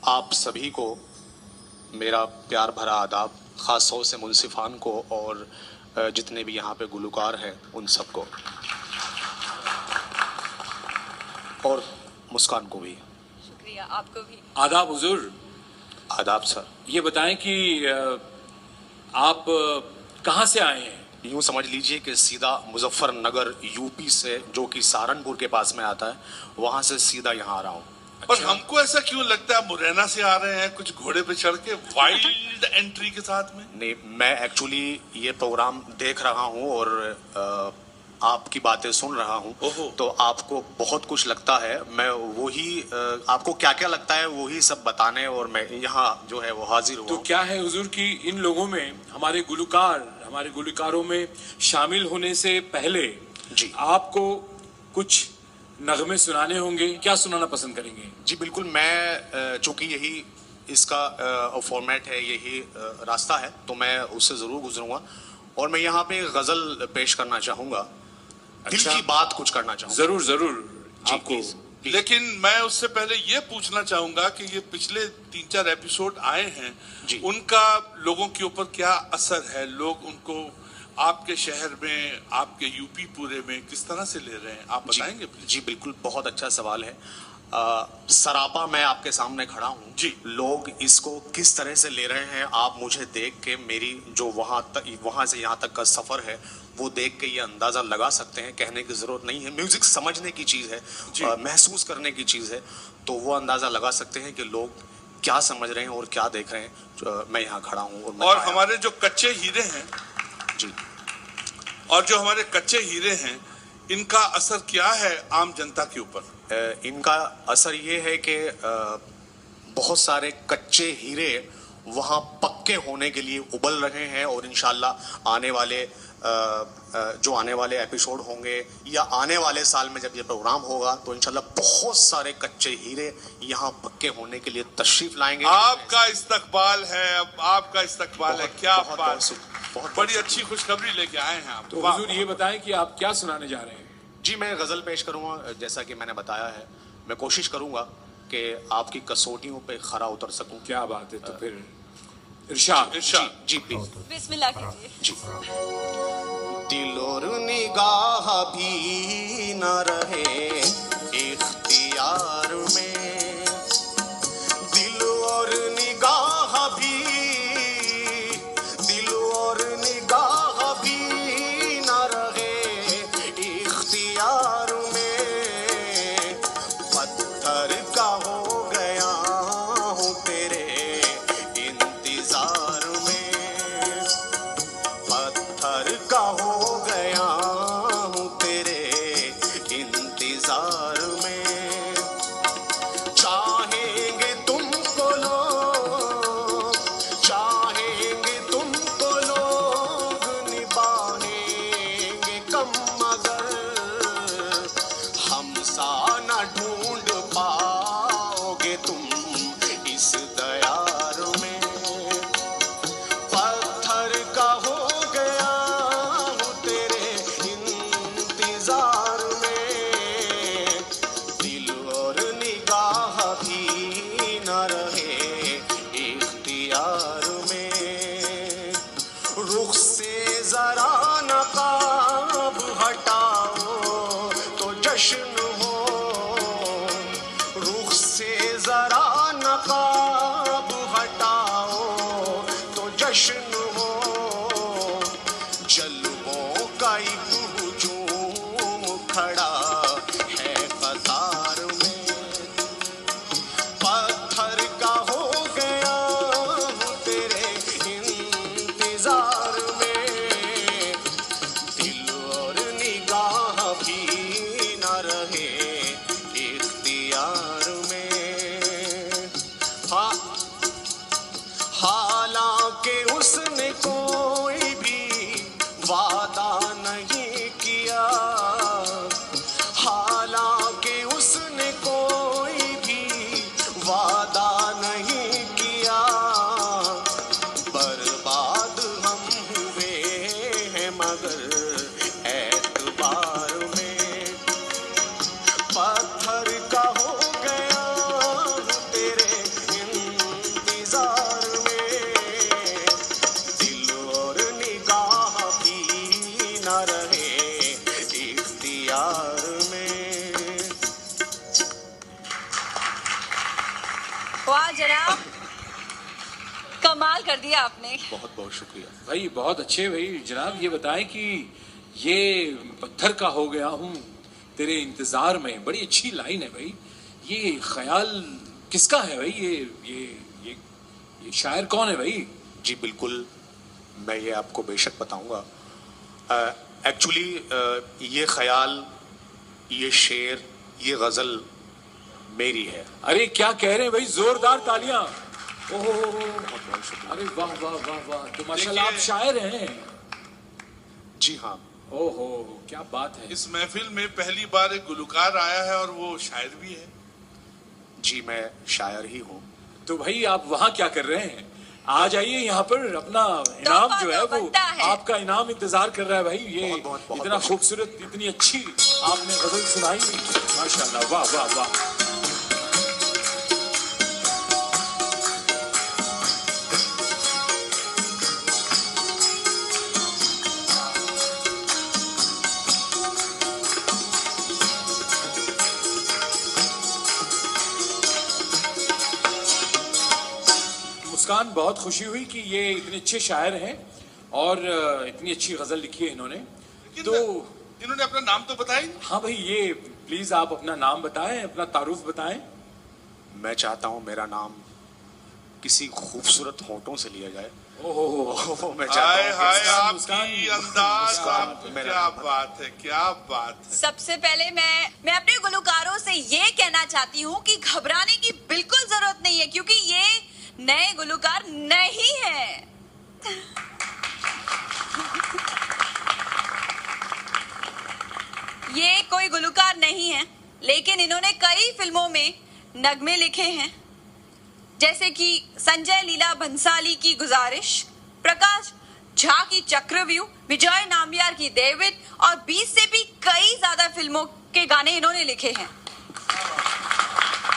आप सभी को मेरा प्यार भरा आदाब, ख़ास तौर से मुंसिफ़ान को और जितने भी यहाँ पे गुलकार हैं उन सबको, और मुस्कान को भी। शुक्रिया, आपको भी। आदाब हुजूर। आदाब सर। ये बताएं कि आप कहाँ से आए हैं? यूँ समझ लीजिए कि सीधा मुजफ्फरनगर यूपी से, जो कि सहारनपुर के पास में आता है, वहाँ से सीधा यहाँ आ रहा हूँ। और हमको ऐसा क्यों लगता है मुरैना से आ रहे हैं, कुछ घोड़े पे चढ़ के, वाइल्ड एंट्री के साथ में? नहीं, मैं एक्चुअली ये प्रोग्राम देख रहा हूँ और आपकी बातें सुन रहा हूँ, तो आपको बहुत कुछ लगता है। मैं वही आपको क्या क्या लगता है वही सब बताने, और मैं यहाँ जो है वो हाजिर हुआ। तो क्या है हुजूर कि इन लोगों में हमारे गुलकारों में शामिल होने से पहले जी आपको कुछ नगमे सुनाने होंगे। क्या सुनाना पसंद करेंगे? जी बिल्कुल, मैं चूंकि यही इसका फॉर्मेट है, यही रास्ता है, तो मैं उससे ज़रूर गुजरूंगा और मैं यहाँ पे गज़ल पेश करना चाहूँगा। दिल की बात कुछ करना चाहूँगा। जरूर जरूर आपको। लेकिन मैं उससे पहले ये पूछना चाहूंगा कि ये पिछले 3-4 एपिसोड आए हैं, उनका लोगों के ऊपर क्या असर है? लोग उनको आपके शहर में, आपके यूपी पूरे में किस तरह से ले रहे हैं, आप बताएंगे प्लीज? जी बिल्कुल, बहुत अच्छा सवाल है। सरापा मैं आपके सामने खड़ा हूँ जी। लोग इसको किस तरह से ले रहे हैं, आप मुझे देख के, मेरी जो वहाँ से यहाँ तक का सफर है वो देख के ये अंदाजा लगा सकते हैं। कहने की जरूरत नहीं है, म्यूजिक समझने की चीज है, महसूस करने की चीज है, तो वो अंदाजा लगा सकते हैं कि लोग क्या समझ रहे हैं और क्या देख रहे हैं। मैं यहाँ खड़ा हूँ और हमारे जो कच्चे हीरे हैं जी, और जो हमारे कच्चे हीरे हैं, इनका असर क्या है आम जनता के ऊपर? इनका असर ये है कि बहुत सारे कच्चे हीरे वहाँ पक्के होने के लिए उबल रहे हैं, और इंशाल्लाह आने वाले एपिसोड होंगे या आने वाले साल में जब ये प्रोग्राम होगा, तो इंशाल्लाह बहुत सारे कच्चे हीरे यहाँ पक्के होने के लिए तशरीफ लाएंगे। आपका इस्तकबाल है, अब आपका इस्तकबाल है। क्या बात, बड़ी अच्छी खुशखबरी लेके आए हैं आप। तो हुजूर ये बताएं कि आप क्या सुनाने जा रहे हैं? जी, मैं गजल पेश करूंगा। जैसा कि मैंने बताया है, मैं कोशिश करूंगा कि आपकी कसौटियों पे खरा उतर सकूं। क्या बात है, तो फिर इरशाद। जी प्लीज। बिस्मिल्लाह कीजिए। जी। दिल और निगाह भी न रहे इख्तियार में, दिल और निगाह भी न रहे इख्तियार में, पत्थर का हो गया हूँ तेरे इंतजार में, पत्थर का हो गया हूँ तेरे इंतजार में। वाह जनाब, कमाल कर दिया आपने। बहुत बहुत शुक्रिया भाई, बहुत अच्छे भाई। जनाब ये बताएं कि ये पत्थर का हो गया हूँ तेरे इंतजार में, बड़ी अच्छी लाइन है भाई। ये ख्याल किसका है भाई? ये शायर कौन है भाई? जी बिल्कुल, मैं ये आपको बेशक बताऊंगा। एक्चुअली ये ख्याल, ये शेर, ये गजल मेरी है। अरे क्या कह रहे हैं भाई, जोरदार तालियां। ओहो, बहुत बहुत शुक्रिया। अरे वाह वाह वाह वाह, तो माशाल्लाह आप शायर हैं। जी हाँ, ओहो, क्या बात है। इस महफिल में पहली बार एक गुलकार आया है और वो शायर भी है। जी मैं शायर ही हूँ। तो भाई आप वहाँ क्या कर रहे हैं? आ जाइए यहाँ पर, अपना इनाम जो है तो वो बनता है। आपका इनाम इंतजार कर रहा है भाई। ये बहुत इतना खूबसूरत, इतनी अच्छी आपने गजल सुनाई, माशाल्लाह, वाह वाह वाह। मुस्कान, बहुत खुशी हुई कि ये इतने अच्छे शायर हैं और इतनी अच्छी गजल लिखी है इन्होंने। लेकिन तो इन्होंने अपना नाम तो बताया ही नहीं। हाँ भाई, ये प्लीज आप अपना नाम बताएं, अपना तारुफ बताएं। मैं चाहता हूँ मेरा नाम किसी खूबसूरत होठों से लिया जाए। ओहो, मैं चाहता हाय हूँ हाय, मुस्कान, आपकी मुस्कान, अंदाज, मुस्कान, आप मेरा क्या नाम बात है, क्या बात है। सबसे पहले मैं अपने गुलकारों से ये कहना चाहती हूँ कि घबराने की बिल्कुल जरूरत नहीं है, क्योंकि ये नए गुलकार नहीं है। ये कोई गुलकार नहीं है, लेकिन इन्होंने कई फिल्मों में नगमे लिखे हैं, जैसे कि संजय लीला भंसाली की गुजारिश, प्रकाश झा की चक्रव्यूह, विजय नाम्बियार की देवित और 20 से भी कई ज्यादा फिल्मों के गाने इन्होंने लिखे हैं।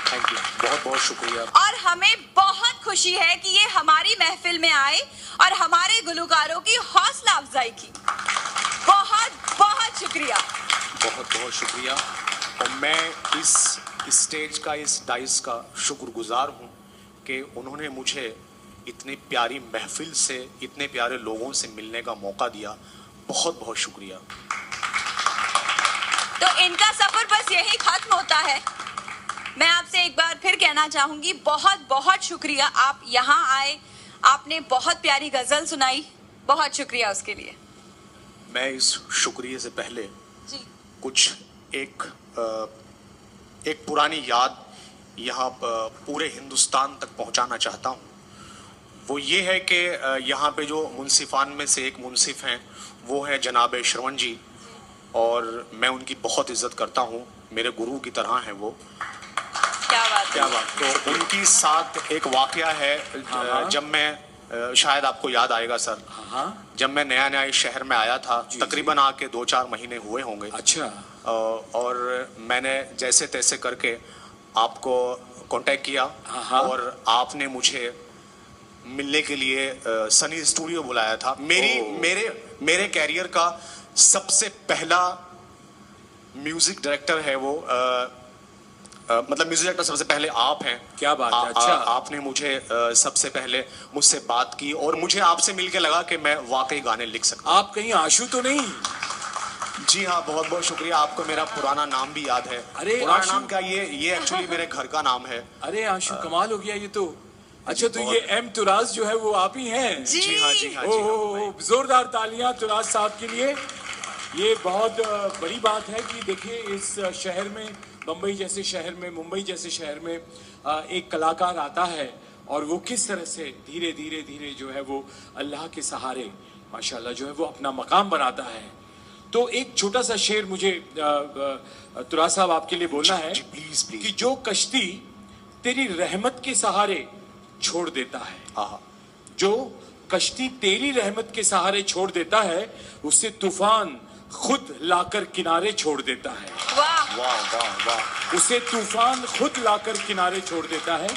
थैंक यू, बहुत बहुत शुक्रिया। और हमें बहुत खुशी है कि ये हमारी महफिल में आए और हमारे गुलकारों की हौसला अफजाई की। बहुत बहुत शुक्रिया। बहुत बहुत शुक्रिया। और मैं इस स्टेज का, इस डाइस का शुक्रगुजार हूँ कि उन्होंने मुझे इतनी प्यारी महफिल से, इतने प्यारे लोगों से मिलने का मौका दिया। बहुत बहुत शुक्रिया। तो इनका सफर बस यही खत्म होता है। मैं आपसे एक बार फिर कहना चाहूंगी, बहुत बहुत शुक्रिया, आप यहाँ आए, आपने बहुत प्यारी गजल सुनाई, बहुत शुक्रिया उसके लिए। मैं इस शुक्रिया से पहले जी कुछ एक पुरानी याद यहाँ पूरे हिंदुस्तान तक पहुँचाना चाहता हूँ। वो ये है कि यहाँ पे जो मुंसिफान में से एक मुंसिफ हैं, वो है जनाब श्रवण जी, और मैं उनकी बहुत इज्जत करता हूँ, मेरे गुरु की तरह हैं वो। क्या बात क्या बात। तो उनकी साथ एक वाकया है। जब मैं, शायद आपको याद आएगा सर, जब मैं नया नया इस शहर में आया था, तकरीबन आके 2-4 महीने हुए होंगे। अच्छा। और मैंने जैसे तैसे करके आपको कांटेक्ट किया और आपने मुझे मिलने के लिए सनी स्टूडियो बुलाया था। मेरे कैरियर का सबसे पहला म्यूजिक डायरेक्टर है वो। मतलब म्यूजिक डायरेक्टर सबसे पहले आप हैं। क्या बात है। अच्छा। आपने मुझे सबसे पहले मुझसे बात की और मुझे आपसे मिलके लगा कि मैं वाकई गाने लिख सकता हूं। आप कहीं आशु तो नहीं? जी हाँ, बहुत बहुत शुक्रिया। आपको मेरा पुराना नाम भी याद है। अरे पुराना आशु। नाम क्या, ये एक्चुअली मेरे घर का नाम है। अरे आशु, कमाल हो गया ये तो। अच्छा, तो बहुत- ये एम तुराज जो है वो आप ही हैं? जी जी हाँ, जी हाँ, जी हाँ। ओह, जोरदार तालियां तुराज साहब के लिए। ये बहुत बड़ी बात है कि देखिए इस शहर में, बम्बई जैसे शहर में, मुंबई जैसे शहर में एक कलाकार आता है और वो किस तरह से धीरे धीरे धीरे जो है वो अल्लाह के सहारे माशाल्लाह जो है वो अपना मकाम बनाता है। तो एक छोटा सा शेर मुझे तुराज साहब आपके लिए बोलना है जी, प्लीज कि प्लीज। जो कश्ती तेरी रहमत के सहारे छोड़ देता है, हाँ, जो कश्ती तेरी रहमत के सहारे छोड़ देता है, उससे तूफान खुद लाकर किनारे छोड़ देता है। वाह। वाह वाह वाह। उसे तूफान खुद लाकर किनारे छोड़ देता है।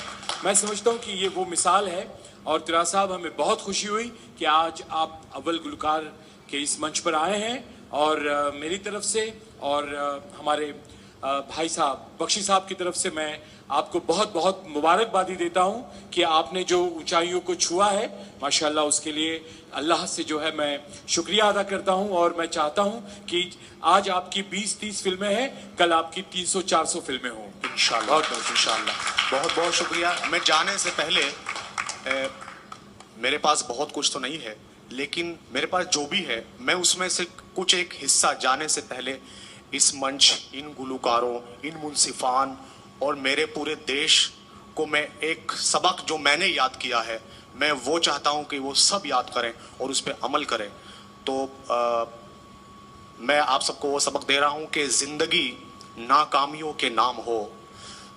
मैं समझता हूँ कि ये वो मिसाल है। और तुराज साहब, हमें बहुत खुशी हुई कि आज आप अव्वल गुलकार के इस मंच पर आए हैं और मेरी तरफ से और हमारे भाई साहब बख्शी साहब की तरफ से मैं आपको बहुत बहुत मुबारकबादी देता हूं कि आपने जो ऊंचाइयों को छुआ है माशाल्लाह, उसके लिए अल्लाह से जो है मैं शुक्रिया अदा करता हूं। और मैं चाहता हूं कि आज आपकी 20-30 फिल्में हैं, कल आपकी 300-400 फिल्में हों इंशाल्लाह। बहुत बहुत शुक्रिया। मैं जाने से पहले मेरे पास बहुत कुछ तो नहीं है, लेकिन मेरे पास जो भी है मैं उसमें से कुछ एक हिस्सा जाने से पहले इस मंच, इन गुलकारों, इन मुंसिफान और मेरे पूरे देश को मैं एक सबक जो मैंने याद किया है, मैं वो चाहता हूं कि वो सब याद करें और उस पर अमल करें। तो मैं आप सबको वो सबक दे रहा हूं कि जिंदगी नाकामियों के नाम हो,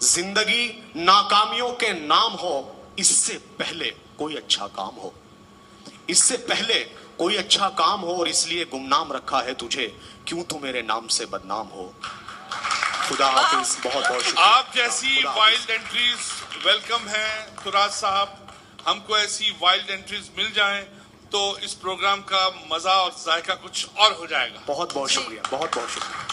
जिंदगी नाकामियों के नाम हो, इससे पहले कोई अच्छा काम हो, इससे पहले कोई अच्छा काम हो, और इसलिए गुमनाम रखा है तुझे, क्यों तू मेरे नाम से बदनाम हो। खुदा हाफिज। बहुत बहुत शुक्रिया। आप जैसी वाइल्ड एंट्रीज वेलकम है तुराज साहब। हमको ऐसी वाइल्ड एंट्रीज मिल जाएं तो इस प्रोग्राम का मजा और जायका कुछ और हो जाएगा। बहुत बहुत शुक्रिया, बहुत बहुत शुक्रिया।